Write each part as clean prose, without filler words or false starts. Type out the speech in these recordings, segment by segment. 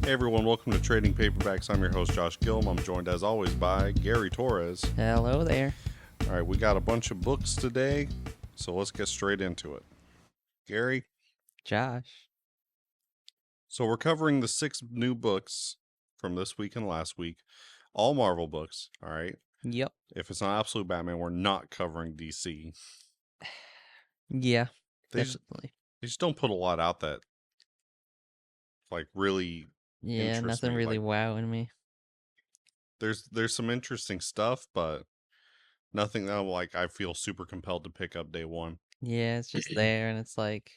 Hey everyone, welcome to Trading Paperbacks. I'm your host Josh Gilliam. I'm joined as always by Gary Torres. Hello there. All right, we got a bunch of books today, so let's get straight into it. Gary, Josh. so we're covering the 6 new books from this week and last week, all Marvel books, all right? Yep. If it's not Absolute Batman, we're not covering DC. Yeah, They just, definitely. they just don't put a lot out that really Yeah, interests nothing me. really wowing me. There's some interesting stuff, but nothing that I feel super compelled to pick up day one. Yeah, it's just there, and it's like,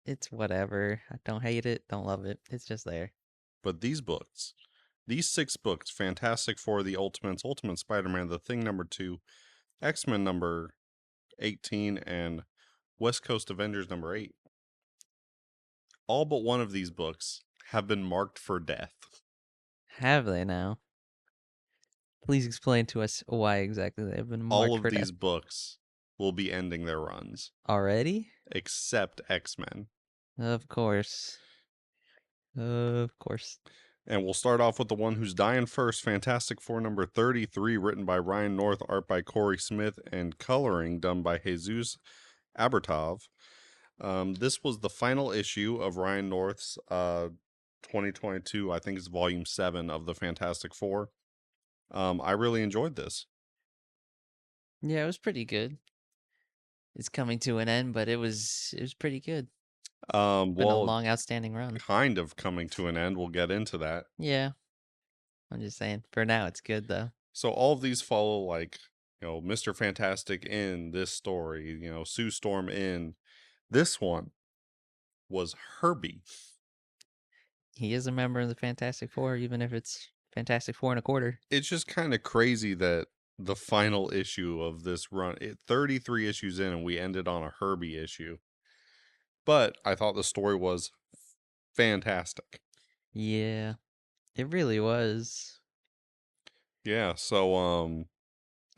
it's whatever. I don't hate it, don't love it. It's just there. But these 6 books, Fantastic Four, The Ultimates, Ultimate Spider-Man, The Thing #2, X-Men number 18, and West Coast Avengers number 8. All but one of these books have been marked for death. Have they now? Please explain to us why exactly they've been All marked of for these death. books will be ending their runs, Already? except X-Men. Of course. Of course. And we'll start off with the one who's dying first, Fantastic Four number 33, written by Ryan North, art by Corey Smith, and coloring done by Jesus Abertov. This was the final issue of Ryan North's 2022, I think it's volume 7 of the Fantastic Four. I really enjoyed this. Yeah, it was pretty good. It's coming to an end, but it was pretty good. Been a Well, long outstanding run. kind of coming to an end. We'll get into that. Yeah, I'm just saying. For now, it's good though. So all of these follow Mr. Fantastic in this story, Sue Storm in. This one was Herbie. He is a member of the Fantastic Four, even if it's Fantastic Four and a quarter. It's just kind of crazy that the final issue of this run, 33 issues in, and we ended on a Herbie issue. But I thought the story was fantastic. Yeah, it really was. Yeah, so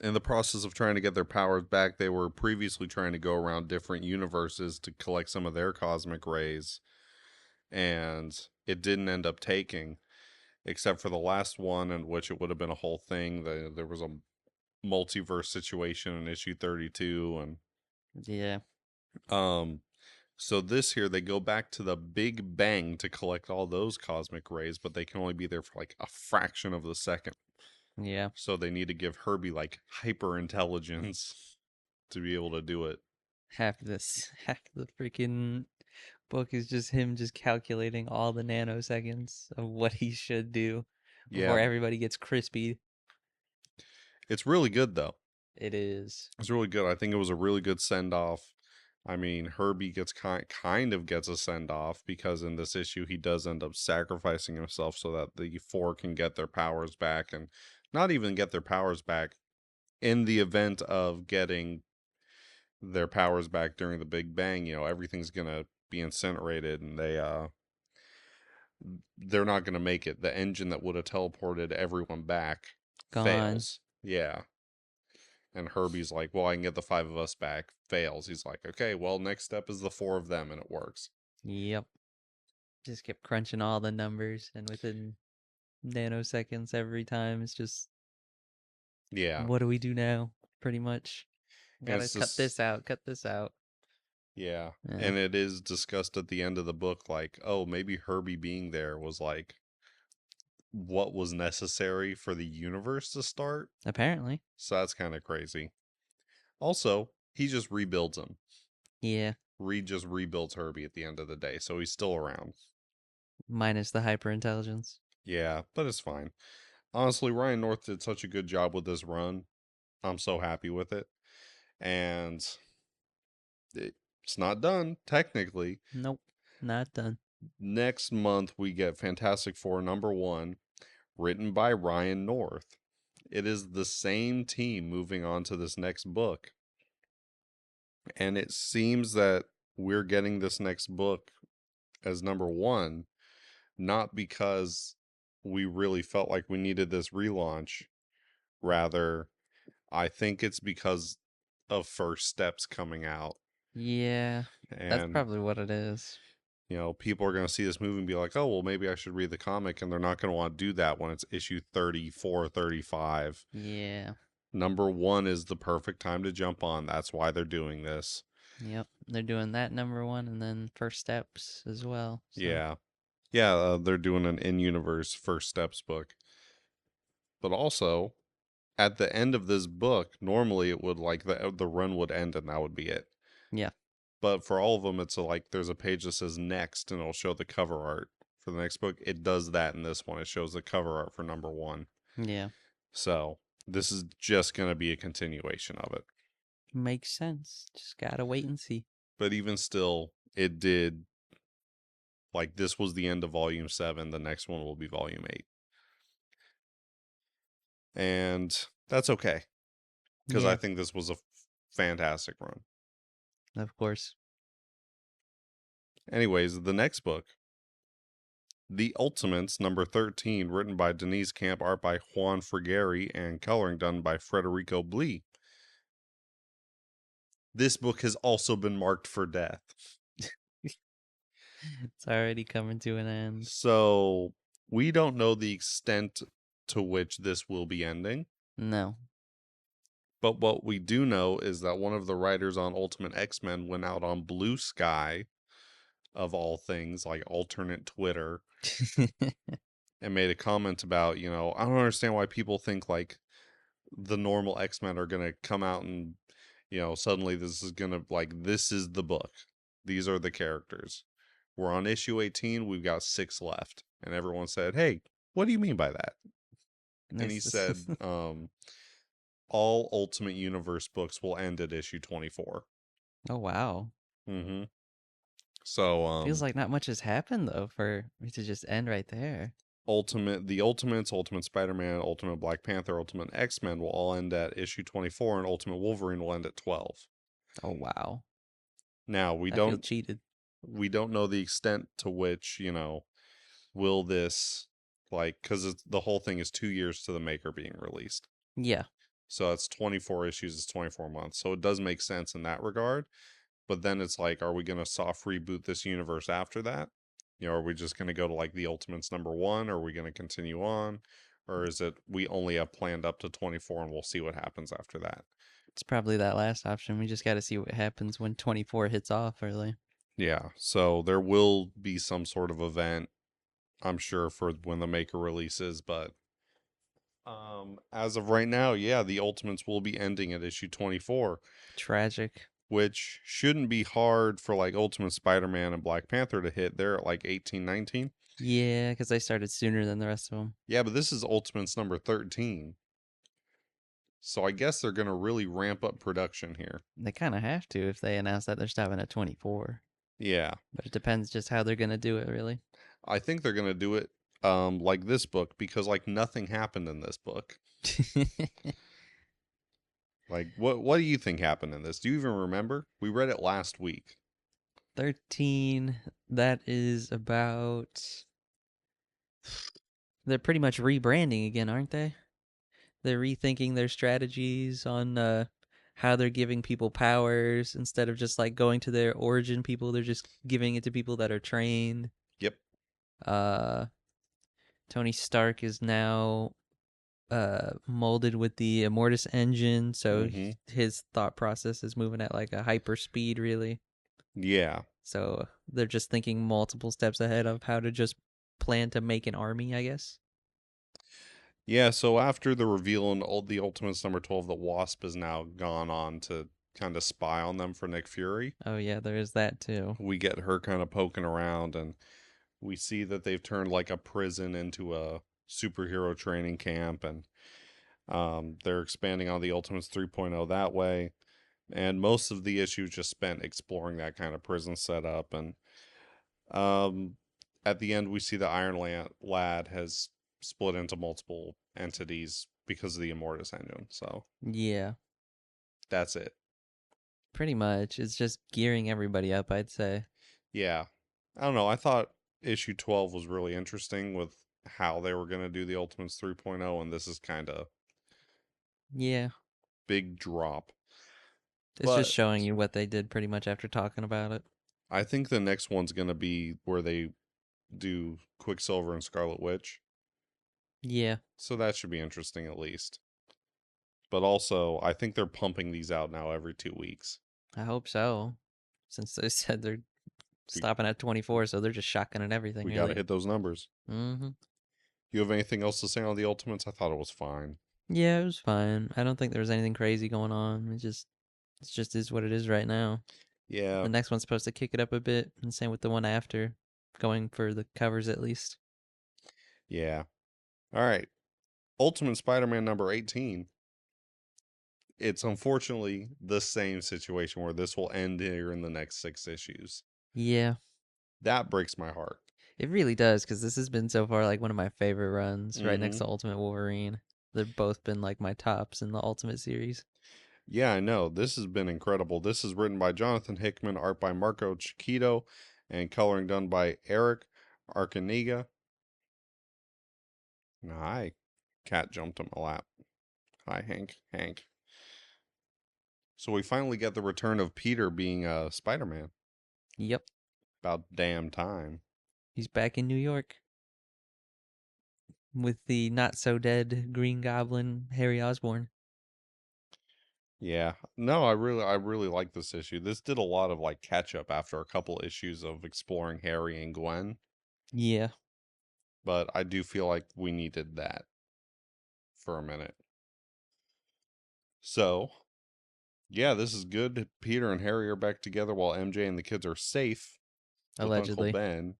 in the process of trying to get their powers back, they were previously trying to go around different universes to collect some of their cosmic rays, and it didn't end up taking, except for the last one, in which it would have been a whole thing. There was a multiverse situation in issue 32, and Yeah, um so this here, they go back to the Big Bang to collect all those cosmic rays, but they can only be there for like a fraction of the second. yeah. So they need to give Herbie like hyper intelligence to be able to do it. Half the freaking book is just him just calculating all the nanoseconds of what he should do Yeah, before everybody gets crispy. it's really good though. It is. It's really good. I think it was a really good send off. I mean, Herbie gets kind of gets a send off because in this issue he does end up sacrificing himself so that the 4 can get their powers back, and not even get their powers back, in the event of getting their powers back during the Big Bang, everything's gonna be incinerated, and they're not gonna make it. The engine that would have teleported everyone back Gone. fails. Yeah. And Herbie's like, well, I can get the 5 of us back. Fails. He's like, okay, well, next step is the 4 of them, and it works. Yep. Just kept crunching all the numbers, and within nanoseconds every time, it's just, Yeah. what do we do now? Pretty much. And Gotta it's cut just, this out, cut this out. yeah. Yeah. And it is discussed at the end of the book, like, oh, maybe Herbie being there was like what was necessary for the universe to start. Apparently. So that's kind of crazy. Also, he just rebuilds him. Yeah. Reed just rebuilds Herbie at the end of the day, so he's still around. Minus the hyperintelligence. Yeah, but it's fine. Honestly, Ryan North did such a good job with this run. I'm so happy with it. And it's not done, technically. Nope. Not done. Next month, we get Fantastic Four #1, written by Ryan North. It is the same team moving on to this next book. And it seems that we're getting this next book as #1, not because we really felt like we needed this relaunch. Rather, I think it's because of First Steps coming out. Yeah. That's And probably what it is. People are going to see this movie and be like, oh, well, maybe I should read the comic. And they're not going to want to do that when it's issue 34, 35. Yeah. Number one is the perfect time to jump on. That's why they're doing this. Yep. They're doing that number one and then first steps as well. So, Yeah. Yeah, they're doing an in universe first steps book. But also, at the end of this book, normally it would like the run would end and that would be it. yeah. But for all of them, it's like there's a page that says next and it'll show the cover art for the next book. It does that in this one. It shows the cover art for number one. Yeah. So this is just going to be a continuation of it. Makes sense. Just gotta wait and see. But even still, it did like this was the end of volume 7. The next one will be volume 8. And that's okay because I Yeah, think this was a fantastic run. of course. Anyways, the next book, The Ultimates, number 13, written by Denise Camp, art by Juan Frigeri, and coloring done by Federico Blee. This book has also been marked for death. It's already coming to an end. So we don't know the extent to which this will be ending. No. But what we do know is that one of the writers on Ultimate X-Men went out on Blue Sky, of all things, like alternate Twitter, and made a comment about, I don't understand why people think like the normal X-Men are going to come out and, suddenly this is going to, like, this is the book. These are the characters. We're on issue 18. We've got 6 left. And everyone said, hey, what do you mean by that? And he This said, all Ultimate Universe books will end at issue 24. Oh wow. Mm-hmm. So, Feels like not much has happened though for it to just end right there. the Ultimates, Ultimate Spider-Man, Ultimate Black Panther, Ultimate X-Men will all end at issue 24, and Ultimate Wolverine will end at 12. Oh wow. Now, I feel cheated. we don't know the extent to which, will this, like, because the whole thing is 2 years to the maker being released. Yeah. So it's 24 issues, it's 24 months. So it does make sense in that regard. But then it's like, are we going to soft reboot this universe after that? Are we just going to go to like the Ultimates number 1? Or are we going to continue on? Or is it we only have planned up to 24 and we'll see what happens after that? It's probably that last option. We just gotta see what happens when 24 hits off early. Yeah. So there will be some sort of event, I'm sure, for when the maker releases. But as of right now, yeah, the Ultimates will be ending at issue 24, Tragic. which shouldn't be hard for like Ultimate Spider-Man and Black Panther to hit. They're at like 18, 19. Yeah, because they started sooner than the rest of them. Yeah, but this is Ultimates number 13. So I guess they're going to really ramp up production here. They kind of have to if they announce that they're stopping at 24. Yeah. But it depends just how they're gonna do it, really. I think they're going to do it like this book because like nothing happened in this book. Like what do you think happened in this? Do you even remember? We read it last week. 13. That is about. They're pretty much rebranding again, aren't they? They're rethinking their strategies on how they're giving people powers instead of just like going to their origin people. They're just giving it to people that are trained. Yep. Uh, Tony Stark is now molded with the Immortus engine, so Mhm. his thought process is moving at like a hyper speed, really. Yeah. So they're just thinking multiple steps ahead of how to just plan to make an army, I guess. Yeah, so after the reveal in the Ultimates number 12, the Wasp has now gone on to kind of spy on them for Nick Fury. Oh yeah, there is that too. We get her kind of poking around, and we see that they've turned like a prison into a superhero training camp, and they're expanding on the Ultimates 3.0 that way. And most of the issues just spent exploring that kind of prison setup. And um, at the end, we see the Lad has split into multiple entities because of the Immortus engine. So Yeah, that's it. pretty much. It's just gearing everybody up, I'd say. Yeah. I don't know. I thought issue 12 was really interesting with how they were going to do the Ultimates 3.0, and this is kind of Yeah, big drop. it's just But showing you what they did pretty much after talking about it. I think the next one's going to be where they do Quicksilver and Scarlet Witch. Yeah, So that should be interesting at least. But also, I think they're pumping these out now every 2 weeks. I hope so. Since they said they're We stopping at 24, so they're just shotgunning everything, we got to really. hit those numbers. Mm-hmm. You have anything else to say on the Ultimates? I thought it was fine. Yeah, it was fine. I don't think there was anything crazy going on. It just is what it is right now. Yeah, The next one's supposed to kick it up a bit, and same with the one after, going for the covers at least. yeah. All right. Ultimate Spider-Man number 18. It's unfortunately the same situation where this will end here in the next 6 issues. Yeah, That breaks my heart. it really does, because this has been so far like one of my favorite runs, right next Mm-hmm. to Ultimate Wolverine. They've both been like my tops in the Ultimate series. Yeah, I know. This has been incredible. This is written by Jonathan Hickman, art by Marco Chiquito, and coloring done by Eric Arcaniga. Hi. Cat jumped on my lap. Hi, Hank. Hank. So we finally get the return of Peter being Spider-Man. Yep, About damn time. he's back in New York with the not so dead Green Goblin Harry Osborn. Yeah. No, I really like this issue. This did a lot of like catch up after a couple issues of exploring Harry and Gwen, Yeah, but I do feel like we needed that for a minute. So, yeah, this is good. Peter and Harry are back together while MJ and the kids are safe with Uncle allegedly. Ben.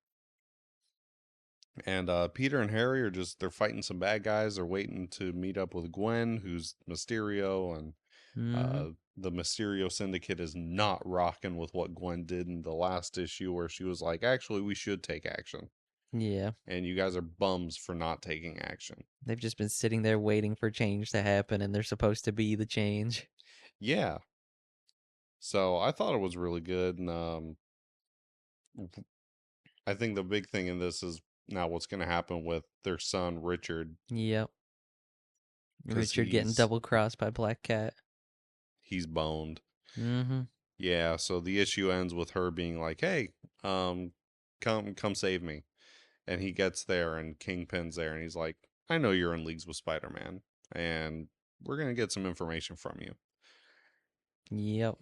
And Peter and Harry are just they're fighting some bad guys. They're waiting to meet up with Gwen, who's Mysterio, and Mm-hmm. uh, the Mysterio Syndicate is not rocking with what Gwen did in the last issue, where she was like, "Actually, we should take action," Yeah, and you guys are bums for not taking action. they've just been sitting there waiting for change to happen, and they're supposed to be the change. Yeah, so I thought it was really good, and I think the big thing in this is now what's going to happen with their son Richard, Yep. because Richard getting double crossed by Black Cat. he's boned. Mm-hmm. Yeah, so the issue ends with her being like, "Hey, um, come save me," and he gets there, and Kingpin's there, and he's like, "I know you're in leagues with Spider-Man, and we're gonna get some information from you." Yep.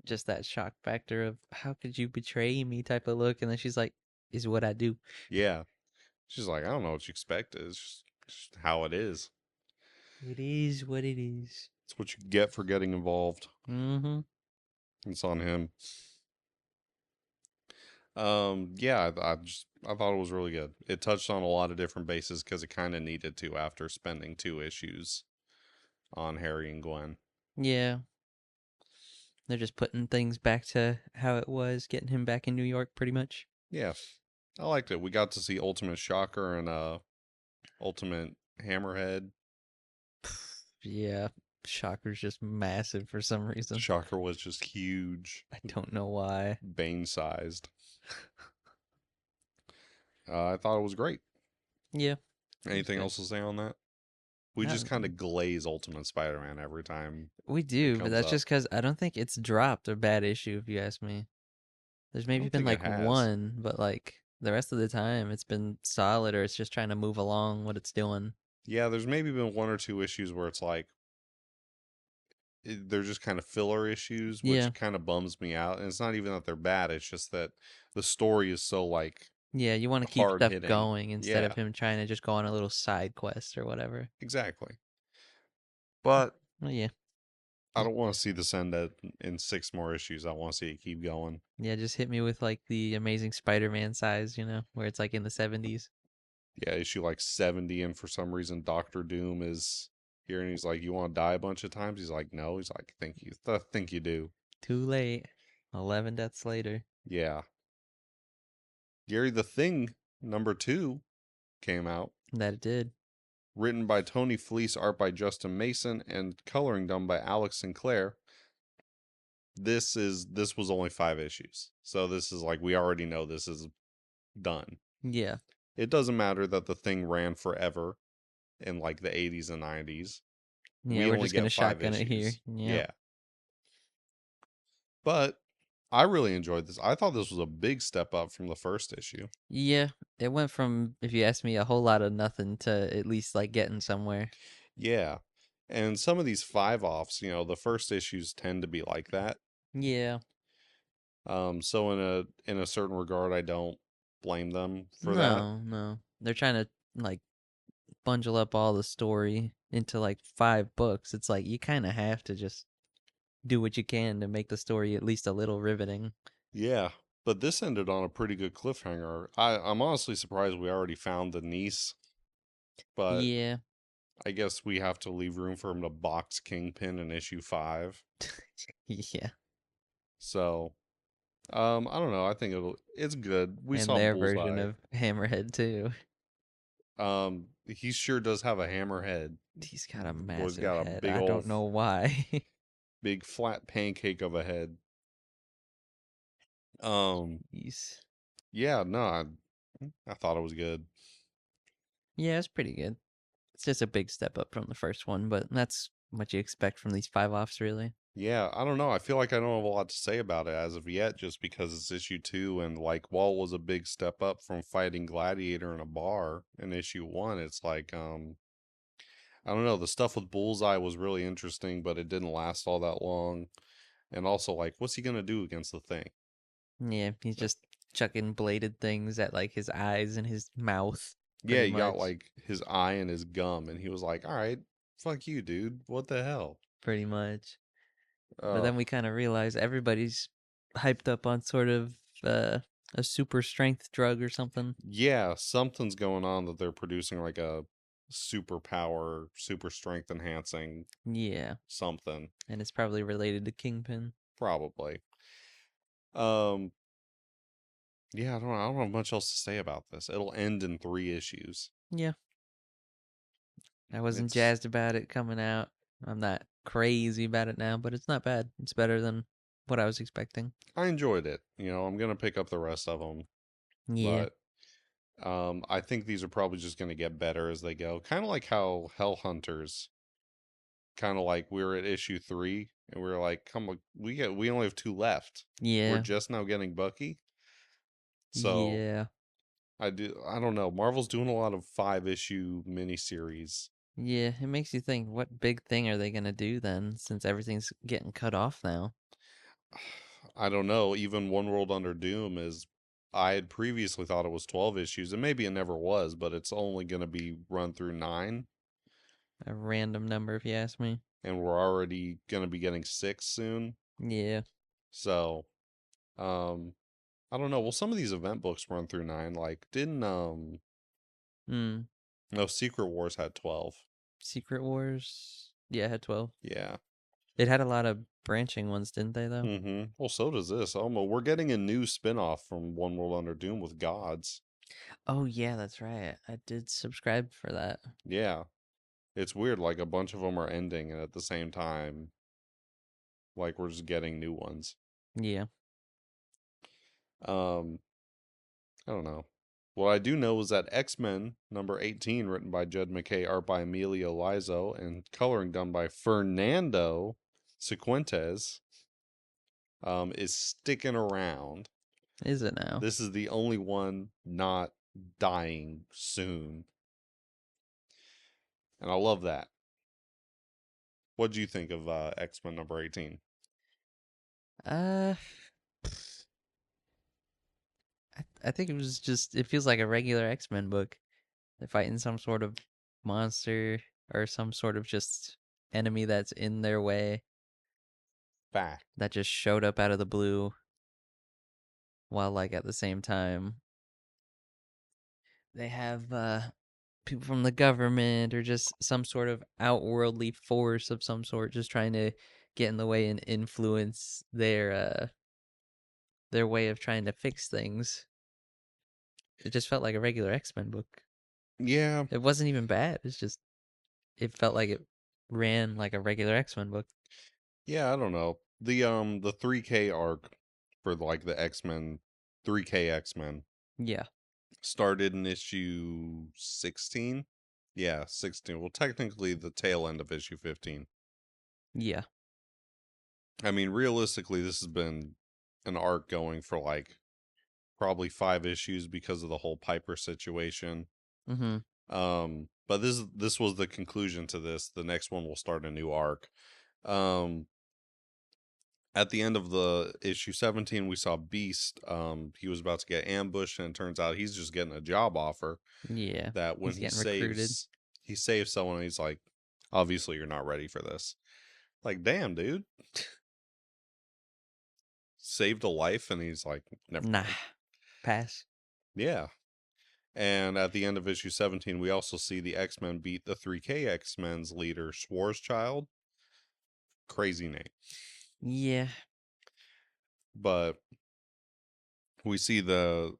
Just that shock factor of how could you betray me type of look, and then she's like, "Is what I do." Yeah, she's like, "I don't know what you expect. It's just how it is. It is what it is. It's what you get for getting involved. Mm-hmm. It's on him." Yeah, I thought it was really good. It touched on a lot of different bases because it kind of needed to after spending 2 issues on Harry and Gwen. Yeah. They're just putting things back to how it was, getting him back in New York, pretty much. Yeah, I liked it. We got to see Ultimate Shocker and Ultimate Hammerhead. Yeah. Shocker's just massive for some reason. Shocker was just huge, I don't know why. Bane sized. I thought it was great. Yeah, it was Anything good. else to say on that? We Not just kind really. of glaze Ultimate Spider Man every time We it do, but comes that's up. just because I don't think it's dropped a bad issue, if you ask me. There's I maybe don't been think it like has. one, but like the rest of the time it's been solid, or it's just trying to move along what it's doing. Yeah, there's maybe been 1 or 2 issues where it's like they're just kind of filler issues, Yeah. which kind of bums me out. And it's not even that they're bad; it's just that the story is so like Yeah, you want to keep hard stuff hitting. going instead Yeah, of him trying to just go on a little side quest or whatever. exactly. But Well, yeah. I Just don't want to see this end in 6 more issues. I want to see it keep going. yeah, just hit me with like the Amazing Spider-Man size, where it's like in the 70s. Yeah, issue like 70, and for some reason, Doctor Doom is here, and he's like, "You want to die a bunch of times?" He's like, "No." He's like, "Think you? Think you do?" Too late. 11 deaths later. Yeah. Gary the Thing #2 came out, That it did. written by Tony Fleece, art by Justin Mason, and coloring done by Alex Sinclair. This was only 5 issues, so this is like we already know this is done. Yeah. It doesn't matter that the Thing ran forever in like the 80s and 90s. Yeah, We we're only just get gonna five shotgun it here. issues. Yep. Yeah. But I really enjoyed this. I thought this was a big step up from the first issue. Yeah, it went from, if you ask me, a whole lot of nothing to at least like getting somewhere. Yeah. And some of these five offs, the first issues tend to be like that. Yeah. So in a certain regard, I don't blame them for that. No, no. They're trying to like bundle up all the story into like 5 books. It's like you kind of have to just do what you can to make the story at least a little riveting. Yeah. But this ended on a pretty good cliffhanger. I'm honestly surprised we already found the niece, but Yeah. I guess we have to leave room for him to box Kingpin in issue 5. Yeah. So, I don't know. I think it's good. We And saw their version Bullseye. of Hammerhead too. He sure does have a hammerhead. He's got a Boy's massive got a head. big I old, don't know why. big flat pancake of a head. Um, He's yeah, no, I thought it was good. Yeah, it's pretty good. It's just a big step up from the first one, but that's what you expect from these 5 offs, really. Yeah, I don't know. I feel like I don't have a lot to say about it as of yet, just because it's issue 2, and like Wall was a big step up from fighting Gladiator in a bar in issue 1. It's like, I don't know. The stuff with Bullseye was really interesting, but it didn't last all that long. And also, like, what's he gonna do against the thing? Yeah, he's just chucking bladed things at like his eyes and his mouth, Yeah, pretty he got much. like his eye and his gum, and he was like, "All right, fuck you, dude. What the hell?" Pretty much. But Uh, then we kind of realize everybody's hyped up on sort of uh, a super strength drug or something. yeah, something's going on that they're producing like a superpower, super strength enhancing Yeah, something, and it's probably related to Kingpin. probably. Um, yeah, I don't have much else to say about this. It'll end in 3 issues. Yeah, I wasn't It's jazzed about it coming out. I'm not crazy about it now, but it's not bad. It's better than what I was expecting. I enjoyed it. I'm gonna pick up the rest of them, Yeah, but I think these are probably just gonna get better as they go. Kind of like how Hell Hunters, kind of like we were at issue 3 and we were like, come on, we only have 2 left. We're yeah, just now getting Bucky. So yeah, I don't know. Marvel's doing a lot of 5 issue miniseries. yeah. It makes you think, what big thing are they gonna do then, since everything's getting cut off now? I don't know. Even One World Under Doom is. I had previously thought it was 12 issues, and maybe it never was, but it's only going to be run through 9, A random number, if you ask me. and we're already going to be getting 6 soon. Yeah. So, um, I don't know. Well, some of these event books run through 9. Like, didn't Hmm. no, Secret Wars had 12. Secret Wars. Yeah, it had 12. Yeah. It had a lot of branching ones, didn't they? Though. Mm-hmm. Well, so does this. We're getting a new spin-off from One World Under Doom with gods. Oh yeah, that's right. I did subscribe for that. Yeah. It's weird. Like a bunch of them are ending, and at the same time, like we're just getting new ones. Yeah. Um, I don't know. What I do know is that X-Men number 18, written by Jed McKay, art by Emilio Lizo, and coloring done by Fernando Sequentes, is sticking around. Is it now? This is the only one not dying soon. And I love that. What do you think of X-Men number 18? Uh, I think it was just. It feels like a regular X-Men book. They're fighting some sort of monster or some sort of just enemy that's in their way Fact. that just showed up out of the blue, while like at the same time they have people from the government or just some sort of outworldly force of some sort just trying to get in the way and influence their way of trying to fix things. It just felt like a regular X-Men book. Yeah. It wasn't even bad. It's just it felt like it ran like a regular X-Men book. Yeah, I don't know. The 3K arc for like the X-Men 3K X-Men Yeah. started in issue 16. Yeah, 16. Well, technically the tail end of issue 15. Yeah. I mean, realistically this has been an arc going for like probably 5 issues because of the whole Piper situation. Mm-hmm. But this was the conclusion to this. The next one will start a new arc. Um, at the end of the issue 17, we saw Beast. He was about to get ambushed, and it turns out he's just getting a job offer. Yeah. That when He's getting recruited. he saves someone, and he's like, obviously you're not ready for this. Like, damn, dude, saved a life, and he's like, never Nah. mind. Pass. Yeah. And at the end of issue 17, we also see the X-Men beat the 3K X-Men's leader, Schwarzschild. Crazy name. Yeah. But we see the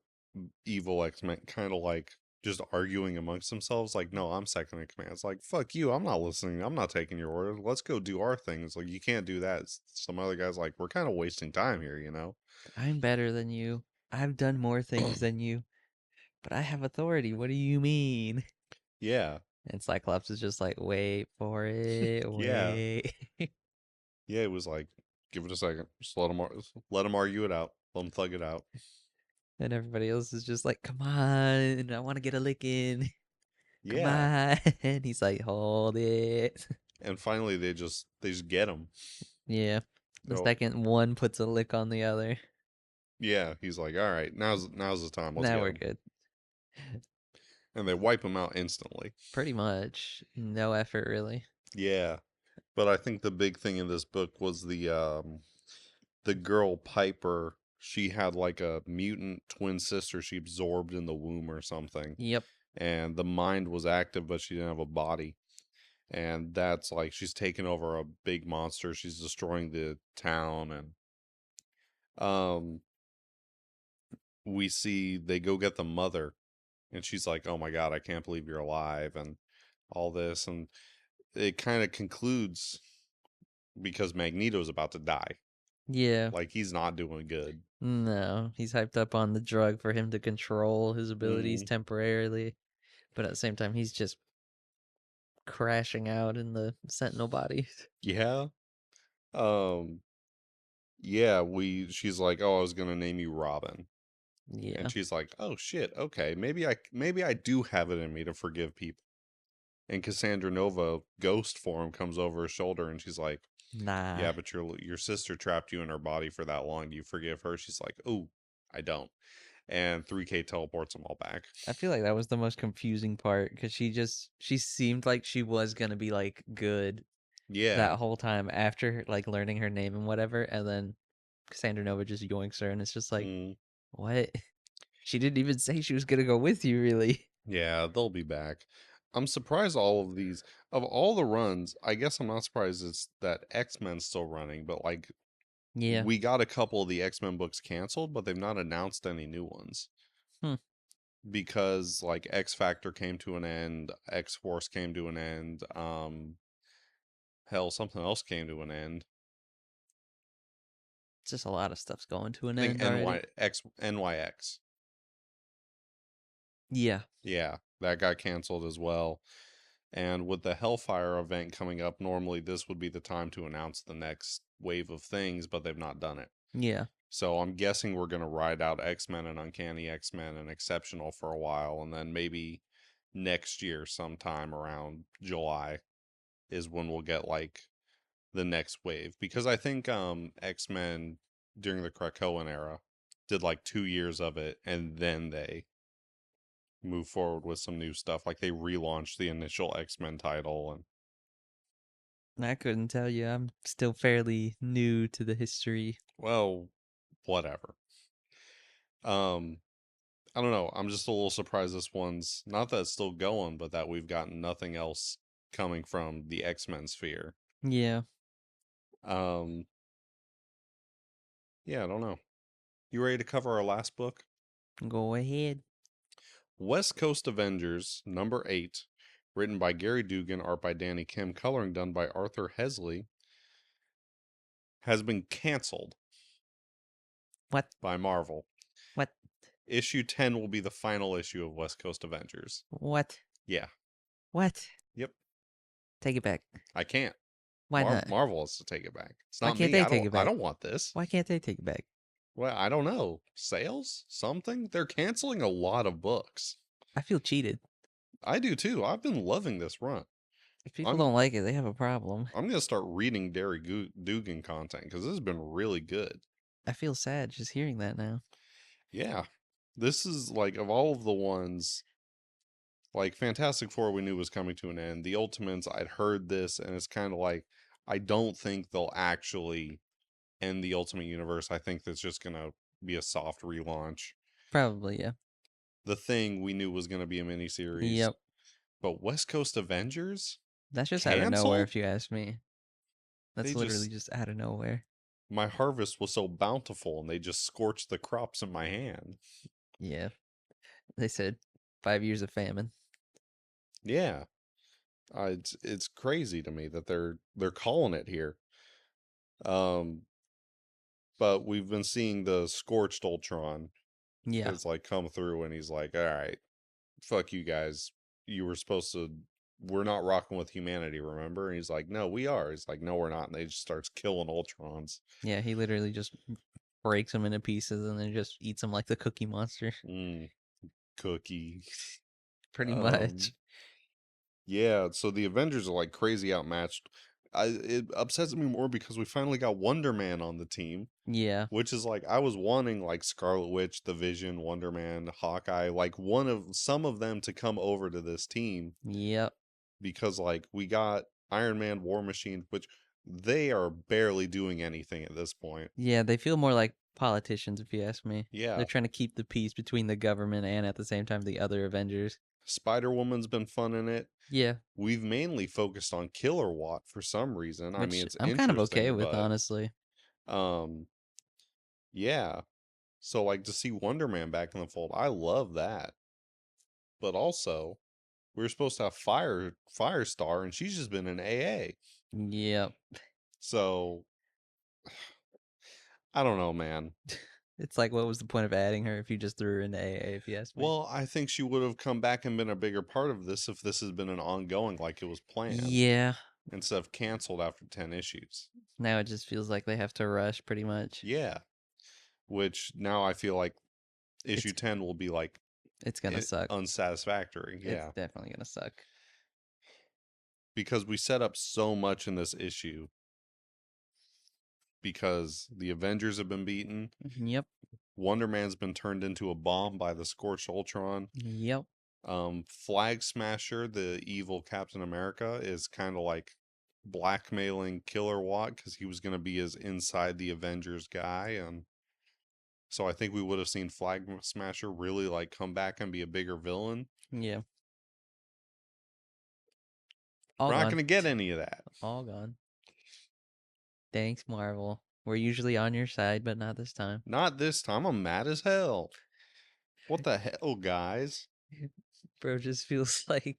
evil X-Men kind of like just arguing amongst themselves, like, no, I'm second in command. It's like, fuck you, I'm not listening. I'm not taking your orders. Let's go do our things. Like, you can't do that. Some other guys like, we're kind of wasting time here, you know? I'm better than you. I've done more things than you, but I have authority. What do you mean? Yeah. And Cyclops is just like, wait for it, Yeah. wait. Yeah, it was like, give it a second. Just let them argue it out. Let them thug it out. And everybody else is just like, come on, I want to get a lick in. Come Yeah. on. He's like, hold it. And finally they just get him. Yeah. The So second one puts a lick on the other. yeah, he's like, all right, now's the time. Let's Now get we're him. good. And they wipe him out instantly. Pretty much. No effort, really. Yeah. But I think the big thing in this book was the girl Piper. She had like a mutant twin sister she absorbed in the womb or something. Yep. And the mind was active, but she didn't have a body. And that's like she's taken over a big monster. She's destroying the town, and um we see they go get the mother, and she's like, "Oh my god, I can't believe you're alive," and all this, and it kind of concludes because Magneto's about to die. Yeah. Like, he's not doing good. No. He's hyped up on the drug for him to control his abilities Mm, temporarily. But at the same time, he's just crashing out in the Sentinel bodies. yeah. Um. Yeah. She's like, "Oh, I was gonna name you Robin," and Yeah. she's like, "Oh shit. Okay. Maybe I do have it in me to forgive people." And Cassandra Nova, ghost form, comes over her shoulder, and she's like, Nah. "Yeah, but your sister trapped you in her body for that long. Do you forgive her?" She's like, "Oh, I don't." And 3K teleports them all back. I feel like that was the most confusing part because she seemed like she was gonna be like good Yeah. that whole time after like learning her name and whatever, and then Cassandra Nova just yoinks her, and it's just like, Mm, what? She didn't even say she was gonna go with you, really. yeah, they'll be back. I'm surprised all of these of all the runs. I guess I'm not surprised it's that X-Men's still running, but like Yeah. we got a couple of the X-Men books canceled, but they've not announced any new ones Hmm. because like X Factor came to an end, X Force came to an end, hell, something else came to an end. It's just a lot of stuff's going to an I think end already. NYX. Yeah. Yeah, that got canceled as well. And with the Hellfire event coming up, normally this would be the time to announce the next wave of things, but they've not done it. Yeah. So I'm guessing we're going to ride out X-Men and Uncanny X-Men and Exceptional for a while, and then maybe next year, sometime around July, is when we'll get like the next wave. Because I think X-Men during the Krakoan era did like 2 years of it, and then they move forward with some new stuff. Like they relaunched the initial X-Men title, and I couldn't tell you. I'm still fairly new to the history. well, whatever. Um, I don't know. I'm just a little surprised this one's not that it's still going, but that we've gotten nothing else coming from the X-Men sphere. Yeah. Um, yeah, I don't know. You ready to cover our last book? Go ahead. West Coast Avengers, number 8, written by Gary Dugan, art by Danny Kim, coloring done by Arthur Hesley, has been canceled What? by Marvel. What? Issue 10 will be the final issue of West Coast Avengers. What? Yeah. What? Yep. Take it back. I can't. Why not? Marvel has to take it back. It's Why not can't me. they take it I back? don't want this. Why can't they take it back? Well, I don't know. Sales? Something? They're canceling a lot of books. I feel cheated. I do too. I've been loving this run. If people I'm don't like it, they have a problem. I'm gonna start reading Dugan content because this has been really good. I feel sad just hearing that now. Yeah, this is like of all of the ones, like Fantastic Four we knew was coming to an end. The Ultimates, I'd heard this, and it's kind of like I don't think they'll actually end the Ultimate Universe. I think that's just gonna be a soft relaunch. Probably, yeah. The Thing we knew was gonna be a miniseries, Yep. but West Coast Avengers That's just out of nowhere, canceled. if you ask me. They That's literally just just out of nowhere. my harvest was so bountiful, and they just scorched the crops in my hand. Yeah. They said 5 years of famine. Yeah, it's crazy to me that they're calling it here. Um, but we've been seeing the scorched Ultron Yeah. has like come through, and he's like, "All right, fuck you guys. You were supposed to. We're not rocking with humanity, remember?" And he's like, "No, we are." He's like, "No, we're not." And they just starts killing Ultrons. Yeah, he literally just breaks them into pieces and then just eats them like the Cookie Monster. Mm, cookie. Pretty Um, much. yeah. So the Avengers are like crazy outmatched. It upsets me more because we finally got Wonder Man on the team. Yeah. Which is like I was wanting like Scarlet Witch, the Vision, Wonder Man, Hawkeye, like one of some of them to come over to this team Yep. because like we got Iron Man, War Machine, which they are barely doing anything at this point. Yeah, they feel more like politicians, if you ask me. They're Yeah, trying to keep the peace between the government and at the same time the other Avengers. Spider Woman's been fun in it. Yeah, We've mainly focused on Killer Watt for some reason. I mean, which it's I'm kind of okay interesting, with, but honestly. um, yeah. So like to see Wonder Man back in the fold, I love that. But also, we were supposed to have Firestar, and she's just been in AA. Yep. So I don't know, man. It's like, what was the point of adding her if you just threw her into AA, if you ask me? Well, I think she would have come back and been a bigger part of this if this has been an ongoing like it was planned Yeah. instead of canceled after 10 issues. Now it just feels like they have to rush pretty much. Yeah. Which now I feel like issue It's 10 will be like it's gonna suck. unsatisfactory. It's Yeah. definitely gonna suck. Because we set up so much in this issue because the Avengers have been beaten. Yep. Wonder Man's been turned into a bomb by the Scorched Ultron. Yep. Flag Smasher, the evil Captain America, is kind of like blackmailing Killer Watt because he was going to be his inside the Avengers guy, and so I think we would have seen Flag Smasher really like come back and be a bigger villain. Yeah. We're All not gone. going to get any of that. All gone. Thanks, Marvel. We're usually on your side, but not this time. Not this time. I'm mad as hell. What the hell, guys? Bro just feels like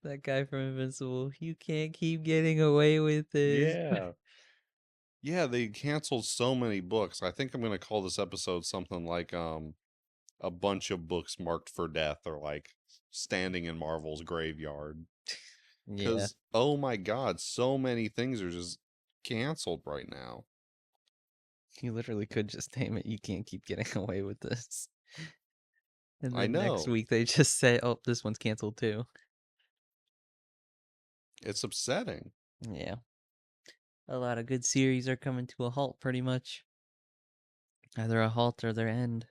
that guy from Invincible. You can't keep getting away with this. Yeah. Yeah, they canceled so many books. I think I'm going to call this episode something like a bunch of books marked for death or like standing in Marvel's graveyard. Yeah. Because, oh my God, so many things are just canceled right now. You literally could just name it. You can't keep getting away with this. And I then next know. week they just say, oh, this one's canceled too. It's upsetting. Yeah. A lot of good series are coming to a halt pretty much. Either a halt or their end.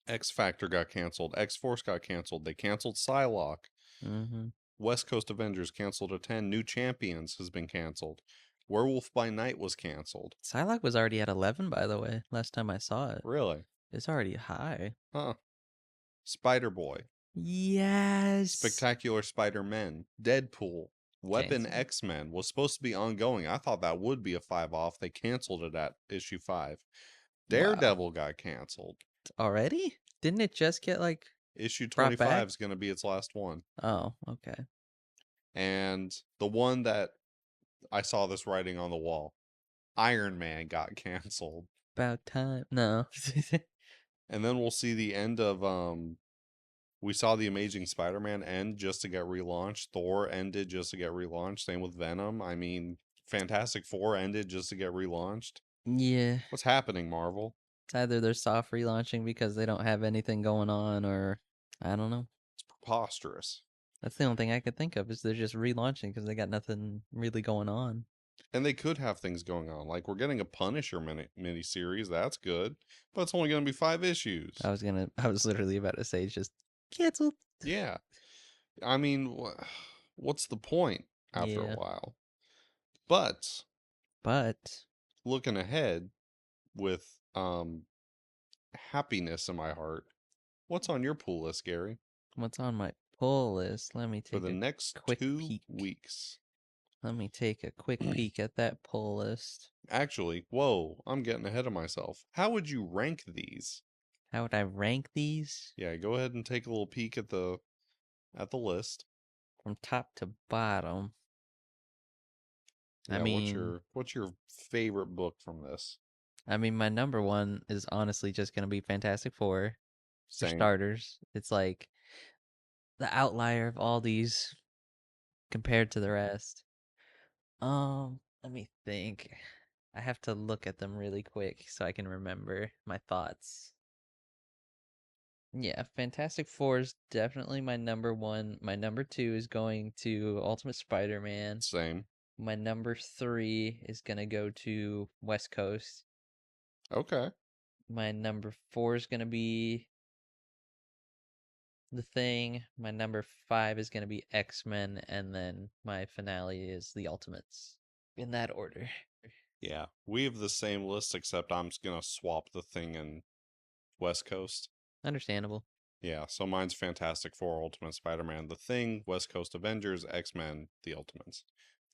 X Factor got canceled. X Force got canceled. They canceled Psylocke. Mm-hmm. West Coast Avengers canceled at 10. New Champions has been canceled. Werewolf by Night was canceled. Psylocke was already at 11, by the way, last time I saw it. Really? It's already high. Huh. Spider Boy. Yes. Spectacular Spider Men. Deadpool. Weapon Canceled. X-Men was supposed to be ongoing. I thought that would be a 5 off. They canceled it at issue 5. Wow. Daredevil got canceled. Already? Didn't it just get like Issue brought 25 back? is going to be its last one. Oh, okay. And the one that I saw this writing on the wall, Iron Man got canceled. About time. No. And then we'll see the end of we saw the Amazing Spider-Man end just to get relaunched. Thor ended just to get relaunched. Same with Venom. I mean, Fantastic Four ended just to get relaunched. Yeah, What's happening, Marvel? it's either they're soft relaunching because they don't have anything going on, or I don't know. It's preposterous. That's the only thing I could think of is they're just relaunching because they got nothing really going on. And they could have things going on. Like we're getting a Punisher mini series. That's good. But it's only going to be 5 issues. I was literally about to say it's just canceled. Yeah. I mean, what's the point after a Yeah, while? But but looking ahead with happiness in my heart, what's on your pool list, Gary, what's on my pull list? Let me for take the a next quick 2 weeks? Let me take a quick peek at that pull list. Actually, whoa, I'm getting ahead of myself. How would you rank these? How would I rank these Yeah, go ahead and take a little peek at the list. from top to bottom? I Yeah, what's mean, your favorite book from this? my number one is honestly just gonna be Fantastic Four for Same. starters. It's like the outlier of all these compared to the rest. Let me think. I have to look at them really quick so I can remember my thoughts. Yeah, Fantastic Four is definitely my number one. My number two is going to Ultimate Spider-Man. Same. My number three is gonna go to West Coast. Okay. My number four is gonna be The Thing. My number five is gonna be X-Men, and then my finale is The Ultimates. In that order. Yeah, we have the same list except I'm just gonna swap the thing in West Coast. Understandable. Yeah, so mine's Fantastic Four, Ultimate Spider-Man, The Thing, West Coast Avengers, X-Men, The Ultimates.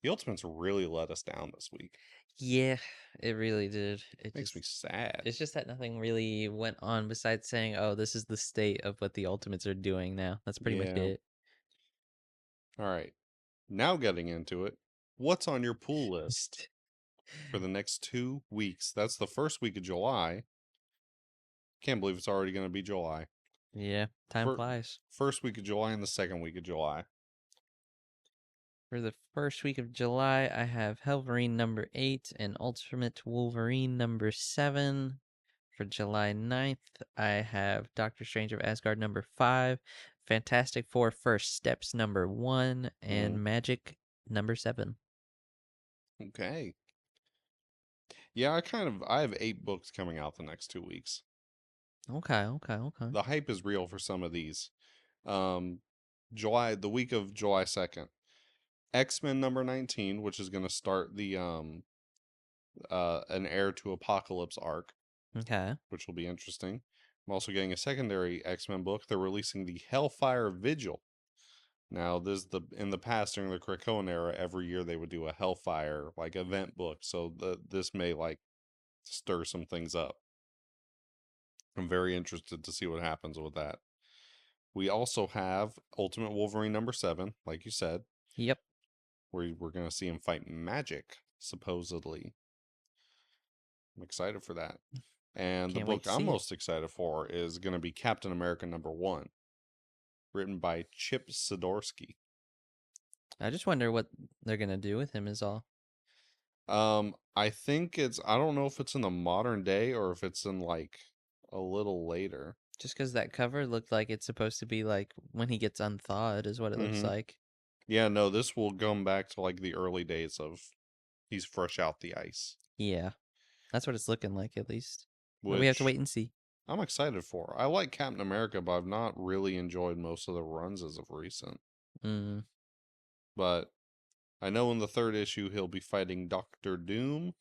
The Ultimates really let us down this week. Yeah, it really did. Makes me sad. It's just that nothing really went on besides saying, "Oh, this is the state of what the Ultimates are doing now." That's pretty much Yeah. it. All right. Now getting into it. What's on your pool list for the next 2 weeks? That's the first week of July. Can't believe it's already going to be July. Yeah, time For flies. first week of July and the second week of July. For the first week of July, I have Wolverine number 8 and Ultimate Wolverine number 7. For July 9th, I have Doctor Strange of Asgard number 5, Fantastic Four First Steps number 1, Mm, and Magic number 7. okay. Yeah, I have 8 books coming out the next 2 weeks. Okay, okay, okay. The hype is real for some of these. Um, the week of July 2nd, X-Men number 19, which is going to start the an Heir to Apocalypse arc, Okay. which will be interesting. I'm also getting a secondary X-Men book. They're releasing the Hellfire Vigil. Now, this the in the past during the Krakoan era, every year they would do a Hellfire like event book. So this may like stir some things up. I'm very interested to see what happens with that. We also have Ultimate Wolverine number 7, like you said, Yep. where we're going to see him fight magic, supposedly. I'm excited for that. And the Can't wait book to I'm see it. most excited for is going to be Captain America number 1, written by Chip Zdarsky. I just wonder what they're gonna do with him is all. I don't know if it's in the modern day or if it's in like a little later. Just because that cover looked like it's supposed to be like when he gets unthawed is what it looks Mm-hmm. like. Yeah, no, this will come back to like the early days of he's fresh out the ice, Yeah, that's what it's looking like at least. But we have to which wait and see. I'm excited for. I like Captain America, but I've not really enjoyed most of the runs as of recent. Mm, But I know in the third issue he'll be fighting Doctor Doom,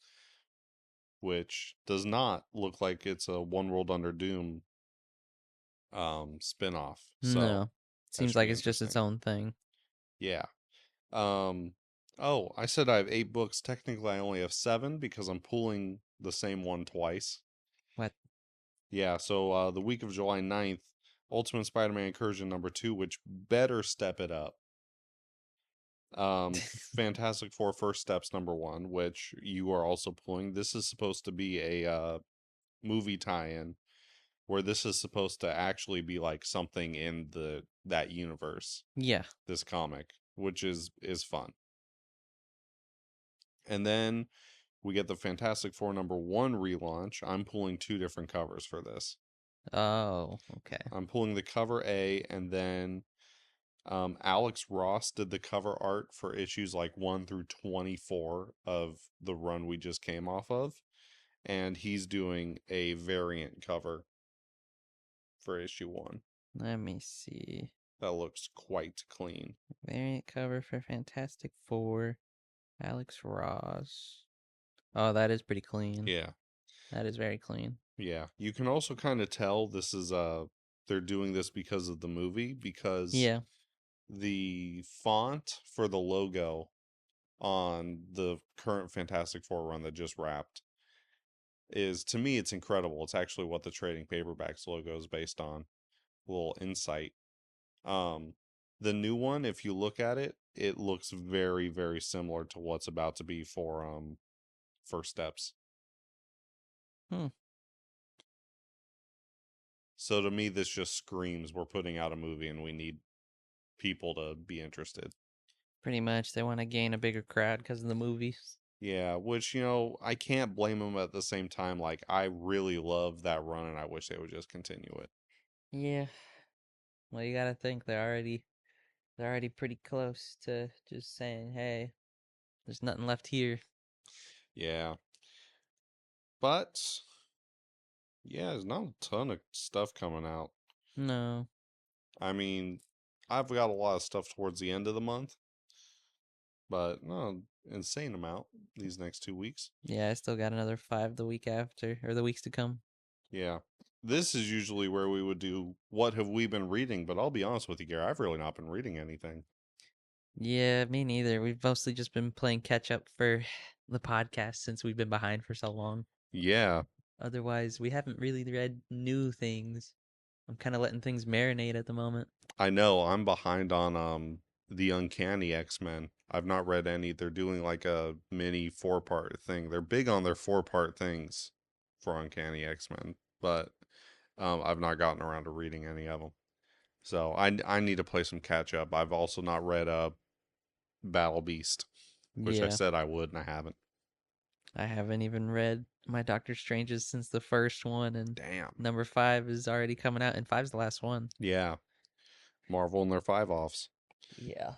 which does not look like it's a One World Under Doom spin-off. So no, that seems should like be it's just its interesting. own thing. Yeah. Um oh, I said I have 8 books. Technically I only have 7 because I'm pulling the same one twice. What? Yeah, so the week of July 9th, Ultimate Spider-Man Incursion number 2, which better step it up. Fantastic Four First Steps number 1, which you are also pulling. This is supposed to be a movie tie-in where this is supposed to actually be like something in the that universe, Yeah. this comic, which is fun. And then We get the Fantastic Four #1 relaunch. I'm pulling two different covers for this. Oh, okay. I'm pulling the cover A, and then Alex Ross did the cover art for issues like 1 through 24 of the run we just came off of. And he's doing a variant cover for issue 1 Let me see. that looks quite clean. Variant cover for Fantastic Four. Alex Ross. Oh, that is pretty clean. Yeah. That is very clean. Yeah. You can also kind of tell this is they're doing this because of the movie, because Yeah. the font for the logo on the current Fantastic Four run that just wrapped is, to me, it's incredible. It's actually what the Trading Paperbacks logo is based on. A little insight. Um, the new one, if you look at it, it looks very, very similar to what's about to be for First Steps. Hmm. So to me, this just screams we're putting out a movie and we need people to be interested. Pretty much, they want to gain a bigger crowd because of the movies. Yeah, which, I can't blame them at the same time. Like, I really love that run and I wish they would just continue it. Yeah. Well, you gotta think they're already pretty close to just saying, "Hey, there's nothing left here." Yeah. But, yeah, there's not a ton of stuff coming out. No. I mean, I've got a lot of stuff towards the end of the month, but no, insane amount these next 2 weeks. Yeah, I still got another 5 the week after, or the weeks to come. Yeah. This is usually where we would do what have we been reading, but I'll be honest with you, Gary, I've really not been reading anything. Yeah, me neither. We've mostly just been playing catch up for the podcast since we've been behind for so long. Yeah, Otherwise, we haven't really read new things. I'm kind of letting things marinate at the moment. I know I'm behind on the Uncanny X-Men. I've not read any. They're doing like a mini four-part thing. They're big on their four-part things for Uncanny X-Men, but I've not gotten around to reading any of them. So I need to play some catch up. I've also not read Battle Beast, which I Yeah, said I would and I haven't. I haven't even read my Doctor Stranges since the first one, and Damn. number 5 is already coming out, and five's the last one. Yeah, Marvel and their five offs. Yeah.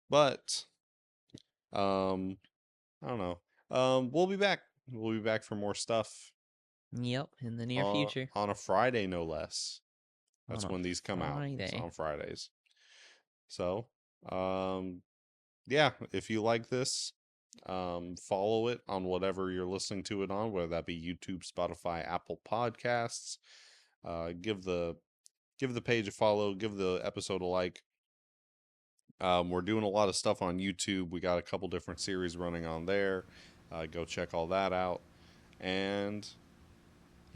But um I don't know. We'll be back. We'll be back for more stuff Yep, in the near future. on a Friday, no less. On That's a when these come out. It's Friday. on Fridays. So, um, yeah, if you like this, follow it on whatever you're listening to it on, whether that be YouTube, Spotify, Apple Podcasts. Give the page a follow. Give the episode a like. We're doing a lot of stuff on YouTube. We got a couple different series running on there. Go check all that out. And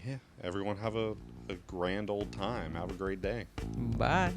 yeah, everyone have a grand old time. Have a great day. Bye.